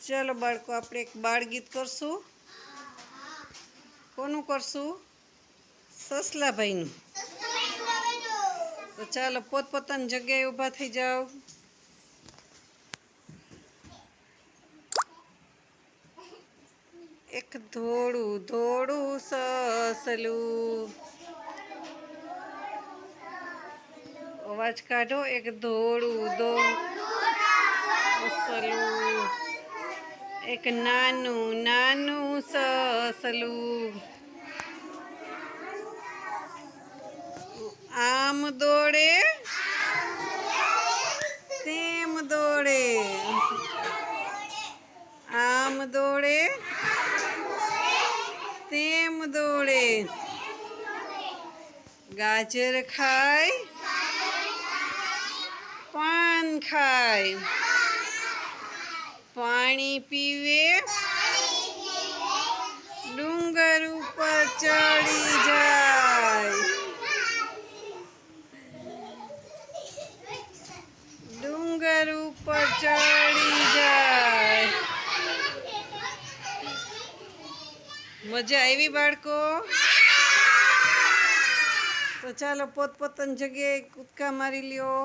चलो बाळको આપણે એક બાળ ગીત કરશું। કોનું કરશું? સસલાભાઈનું। તો ચાલો પોતપોતાની જગ્યાએ ઊભા થઈ જાઓ। એક ધોળું ધોળું સસલું, અવાજ કાઢો। એક ધોળું ધોળું સસલું, એક નાનું નાનું સસલું, આમ દોડે તેમ દોડે, આમ દોડે તેમ દોડે, ગાજર ખાય પાન ખાય, પાણી પીવે ડુંગર ઉપર ચડી જાય, ડુંગર ઉપર ચડી જાય। મજા આવી બાળકો? તો ચાલો પોતપોતાની જગ્યાએ કૂદકા મારી લ્યો।